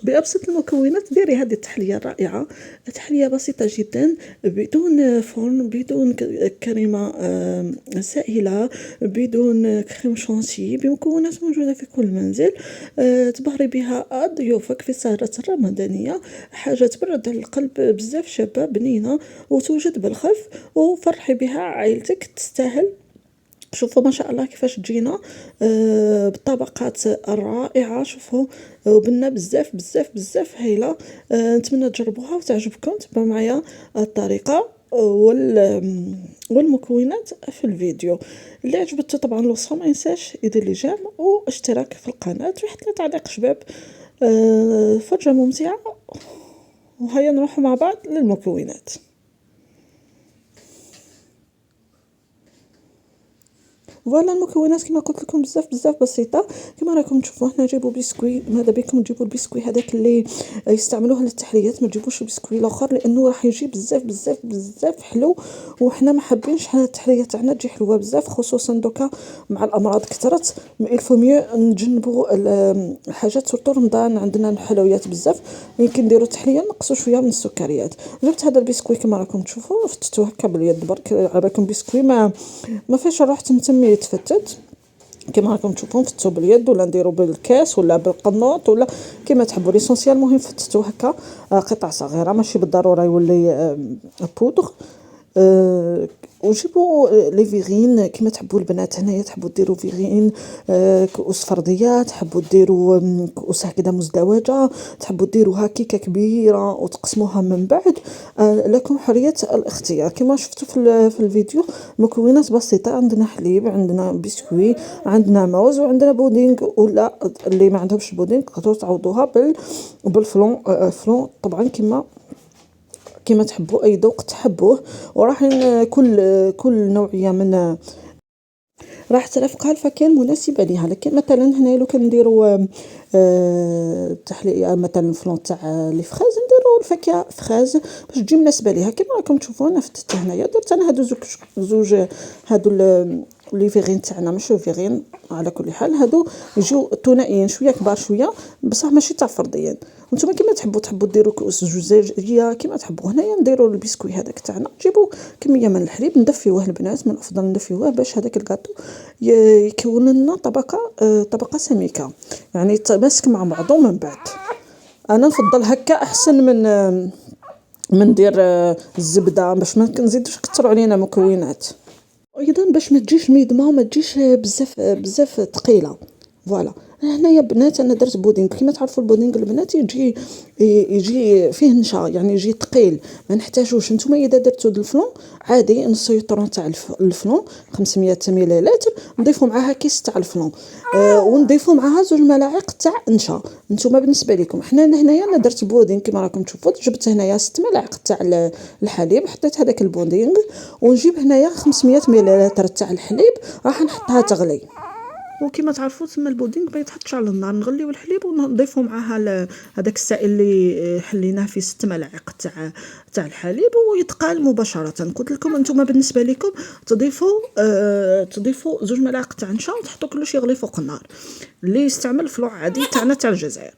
بأبسط المكونات ديري هذه التحلية الرائعة. تحلية بسيطة جدا، بدون فرن، بدون كريمة سائلة، بدون كريم شانتي، بمكونات موجودة في كل منزل. تبهري بها ضيوفك في السهرة الرمضانية. حاجة تبرد القلب بزاف، شابة بنينة وتوجد بالخف، وفرحي بها عائلتك، تستاهل. شوفوا ما شاء الله كيفاش تجينا بالطبقات الرائعة. شوفوا وبنا بزاف بزاف بزاف هايلة. نتمنى تجربوها وتعجبكم. تبعوا معايا الطريقة والمكونات في الفيديو. اللي عجبته طبعا الوصفة ما ينساش يدير لي جيم واشتراك في القناة ويحط لي تعليق شباب. فرجة ممتعة. وهيا نروح مع بعض للمكونات. فوالا المكونات كما قلت لكم بزاف بزاف بسيطه. كما راكم تشوفوا هنا جيبوا بسكوي. ماذا بكم تجيبوا البسكوي هذاك اللي يستعملوه للتحليات، ما تجيبوش البسكوي الاخر لانه راح يجي بزاف بزاف بزاف حلو، وحنا ما حابينش حنا التحليه تاعنا تجي حلوه بزاف، خصوصا دوكا مع الامراض كثرت. الفو ميو نجنبوا الحاجات سورتو رمضان عندنا الحلويات بزاف، يمكن نديروا تحليه نقصوا شويه من السكريات. جبت هذا البسكوي كما راكم تشوفوا، فتتوه هكا باليد برك. على بالكم بسكوي ما فيش روح تمتمي يتفتت. كما راكم تشوفون فتو باليد ولا نديرو بالكاس ولا بالقنوط ولا كما تحبوا. ليسونسيال المهم فتتو هكا قطع صغيره، ماشي بالضروره يولي بودغ. وجيبوا لي فيغين كما تحبوا البنات. هنايا تحبوا ديروا فيغين كؤوس فرديه، تحبوا ديروا كؤوس هكذا مزدوجه، تحبوا ديروها كيكه كبيره وتقسموها من بعد. لكم حريه الاختيار. كما شفتوا في الفيديو مكونات بسيطه. عندنا حليب، عندنا بسكوي، عندنا موز، وعندنا بودينغ. ولا اللي ما عندهمش بودينغ تقدروا تعوضوها بالفلون. فلون طبعا كما تحبوا، اي ذوق تحبوه. وراح كل نوعيه من راح ترافقها الفاكهه المناسبه لها. لكن مثلا هنا لو كنديروا تحليه مثلا فلون تاع لي فخاز، نديروا الفاكهه فخاز باش تجي مناسبه ليها. كما راكم تشوفوا انا فتت هنايا درت انا هادو زوج هادو لي فيغين تاعنا، ماشي فيغين على كل حال. هادو يجيو ثنائيين شويه كبار شويه، بصح ماشي تاع فرديين. وانتم كما تحبوا ديروا كؤوس زجاجيه كما تحبوا. هنايا نديروا البسكوي هذاك تاعنا، نجيبوا كميه من الحليب ندفيوه البنات، من الافضل ندفيوه باش هذاك الكاطو يكون لنا طبقه سميكه، يعني تماسك مع بعضو من بعد. انا نفضل هكا احسن من ندير الزبده، باش ما نزيدوش كثروا علينا مكونات، وايضا باش ما تجيش ميدمه وما تجيش بزاف بزاف ثقيله. فوالا هنايا بنات انا درت بودينغ. كما تعرفوا البودينغ البنات يجي فيه نشا، يعني يجي ثقيل، ما نحتاجوش. نتوما اذا درتو الفلون عادي نص يطرون تاع الفلون 500 مليلتر، نضيفوا معاها كيس تاع الفلون ونضيفوا معاها 2 ملاعق تاع نشا. نتوما بالنسبه لكم. حنا هنايا انا درت بودينغ كما راكم تشوفوا. جبت هنايا 6 ملاعق تاع الحليب، حطيت هذاك البودينغ، ونجيب هنايا 500 مليلتر تاع الحليب راح نحطها تغلي. وكما تعرفوا تما البودينغ ما يتحطش على النار، نغليو الحليب ونضيفوا معها هذاك السائل اللي حليناه في 6 ملاعق تاع الحليب ويتقال مباشره. قلت لكم انتم بالنسبه لكم تضيفوا 2 ملاعق تاع نشا وتحطوا كلش يغلي فوق النار. اللي يستعمل فلو عادي تاعنا تاع الجزائر.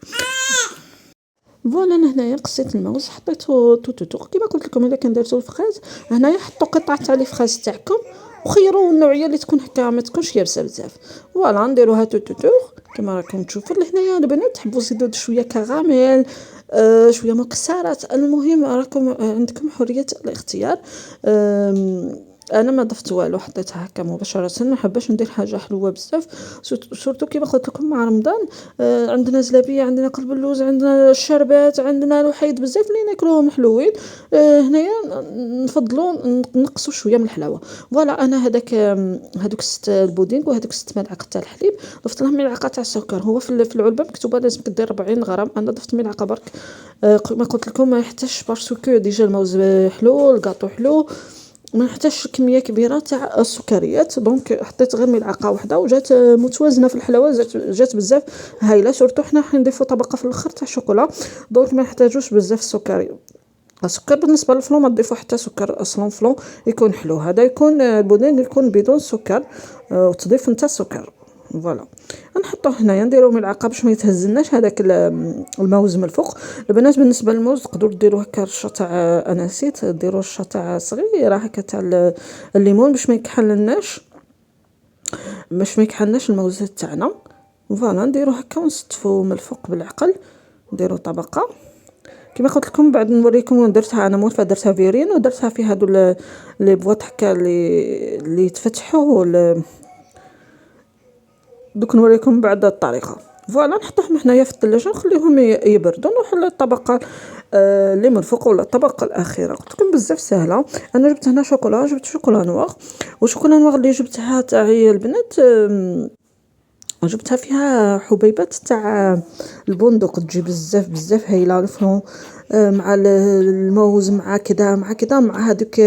فوالا انا هنايا قصيت الموز حطيته تو كما قلت لكم. الا كان درتو الفخاز هنايا حطوا قطعه تاع الفخاز تاعكم، وخيروا النوعيه اللي تكون هكا ما تكونش يابسه بزاف. فوالا نديروها تو كما راكم تشوفوا. لهنايا البنات تحبوا تزيدوا شويه كراميل، شويه مكسرات. المهم راكم عندكم حريه الاختيار. انا ما ضفت والو، حطيتها هكا مباشره. ما حباش ندير حاجه حلوه بزاف، سورتو كيما قلت لكم مع رمضان. عندنا زلابيه، عندنا قلب اللوز، عندنا الشربات، عندنا الوحيد بزاف اللي ناكلوهم حلوين. هنايا نفضلوا نقصوا شويه من الحلاوه. فوالا انا هذوك 6 البودينغ وهذوك 6 ملعقه تاع الحليب ضفت لهم ملعقه تاع السكر. هو في العلبه مكتوبه لازم دير 40 غرام، انا ضفت ملعقه برك. ما قلت لكم ما يحتاجش باسكو ديجا الموز حلو، الكاطو حلو، ما نحتاجش كميه كبيره تاع السكريات. دونك حطيت غير ملعقه واحده وجات متوازنه في الحلاوه، جات بزاف هايله. سورتو حنا نضيفوا طبقه في الاخر تاع شوكولا، دونك ما نحتاجوش بزاف السكر. بالنسبه للفلون ما تضيفوا حتى سكر اصلا. فلون يكون حلو، هذا يكون البودينغ يكون بدون سكر وتضيف انت السكر. فوالا نحطوه هنايا، نديرو ملعقه باش ما يتهزلناش هذاك الموز من الفوق. البنات بالنسبه للموز تقدروا ديروا هكا رشه تاع، انا نسيت، ديروا رشه تاع صغيره هكا تاع الليمون باش ما يكحلناش الموزات تاعنا. فوالا نديرو هكا ونستفو من الفوق بالعقل، نديرو طبقه كما قلت لكم. بعد نوريكم وين درتها انا موالفه، درتها فيرين ودرتها في هادو لي بواط هكا اللي يتفتحوا دوك نوريكم بعد الطريقه. فوالا نحطوهم هنايا في الثلاجه ونخليهم يبردوا، نروح للطبقه اللي من فوق ولا الطبقه الاخيره. قلت لكم بزاف سهله. انا جبت هنا شوكولا، جبت شوكولا نوار، وشوكولا نوار اللي جبتها تاعي البنات جبتها فيها حبيبات تاع البندق، تجي بزاف بزاف هايله الفرون مع الموز مع كذا مع هذوك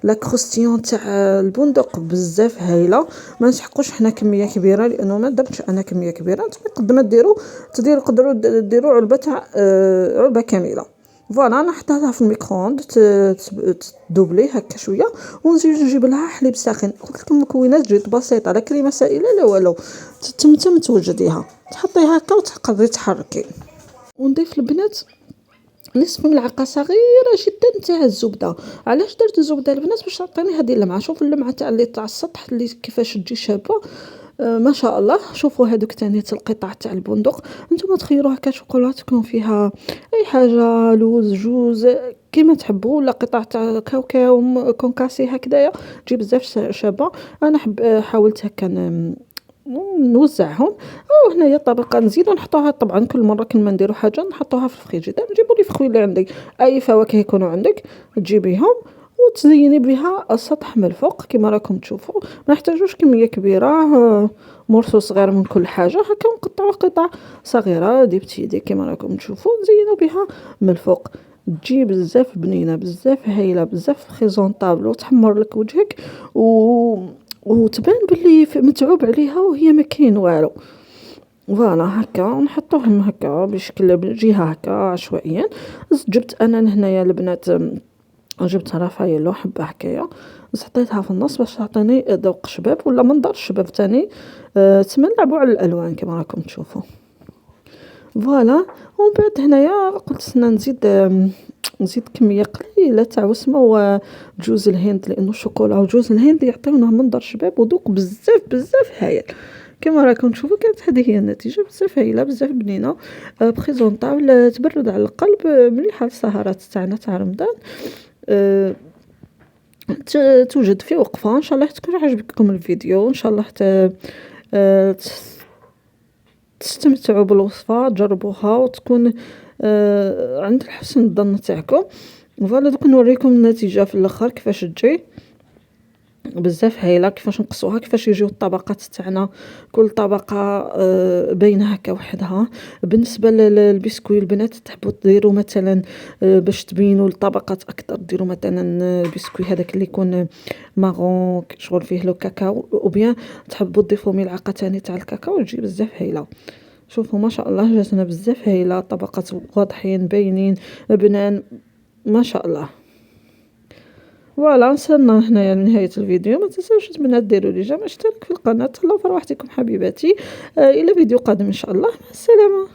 لا كروستيون تاع البندق بزاف هايله. ما نسحقوش حنا كميه كبيره لانه ما درتش انا كميه كبيره. نتوما قد ما تقدروا ديروا علبه تاع علبه كامله. فوالا انا حطيتها في الميكرووند تدوبلي هكا شويه، ونجيب لها حليب ساخن. قلت لكم مكونات جد بسيطه، لا كريمه سائله لا والو، تمتم توجديها، تحطيها هكا وتقدري تحركي. ونضيف البنات نصف ملعقه صغيره جدا تاع الزبده. علاش درت الزبده البنات؟ باش تعطيني هذه اللمعه. شوفوا اللمعه تاع اللي تاع السطح اللي كيفاش تجي شابه، ما شاء الله. شوفوا هذوك ثاني القطع تاع البندق، نتوما تخيروا هكا شوكولا تكون فيها اي حاجه، لوز، جوز، كيما تحبوا، ولا قطع تاع كاوكاو كونكاسي هكذايا، تجي بزاف شابه. انا حاولت هكا نوزعهم. وهنايا الطبقه نزيدو نحطوها طبعا كل مره كل ما نديروا حاجه نحطوها في الفريجيدير. نجيبوا لي فخوي اللي عندك، اي فواكه يكونوا عندك تجيبيهم وتزيني بها السطح من الفوق كما راكم تشوفوا. ما نحتاجوش كميه كبيره، مرسو صغير من كل حاجه هكا، نقطعوا قطع صغيره دي بتيدي كما راكم تشوفوا، نزينوا بها من الفوق. تجي بزاف بنينه بزاف هايله بزاف بريزونطابل، وتحمر لك وجهك وتبان باللي متعوب عليها وهي ما كاين والو. فوالا هكا نحطوهم هكا بشكل جهه هكا عشوائيا. جبت انا هنايا البنات، جبت رافايلو حبه هكايا، حطيتها في النص باش تعطيني ذوق شباب ولا منظر شباب ثاني. تمنلعبوا على الالوان كما راكم تشوفوا. فوالا ومن بعد هنايا قلت نزيد كميه قليله تاع وسمه وجوز الهند، لانه الشوكولا وجوز الهند يعطيونا منظر شباب وذوق بزاف بزاف هايل. كما راكم تشوفوا كانت هذه هي النتيجه، بزاف هايله بزاف بنينه بريزونطابل، تبرد على القلب، مليحه السهرات تاعنا تاع رمضان. توجد في وقفه. ان شاء الله تكون عجبكم الفيديو، ان شاء الله تستمتعوا بالوصفه، تجربوها وتكون عند حسن الظن تاعكم. فوالا دوك نوريكم النتيجه في الاخر كيفاش تجي بزاف هايله، كيفاش نقصوها، كيفاش يجيو الطبقات تاعنا كل طبقه باينه هكا وحدها. بالنسبه للبسكوي البنات تحبوا ديروا مثلا باش تبينوا الطبقات اكثر، ديروا مثلا البسكوي هذاك اللي يكون مارون شغل فيه لو كاكاو، او بيان تحبوا تضيفوا ملعقه ثانيه تاع الكاكاو، تجي بزاف هايله. شوفوا ما شاء الله جاتنا بزاف هايله، طبقات واضحين باينين بنان ما شاء الله. فوالا وصلنا هنايا لنهاية الفيديو. ما تنساوش البنات ديروا لي جيم، اشترك في القناة. تهلاو في رواحتكم حبيباتي، الى فيديو قادم ان شاء الله. مع السلامة.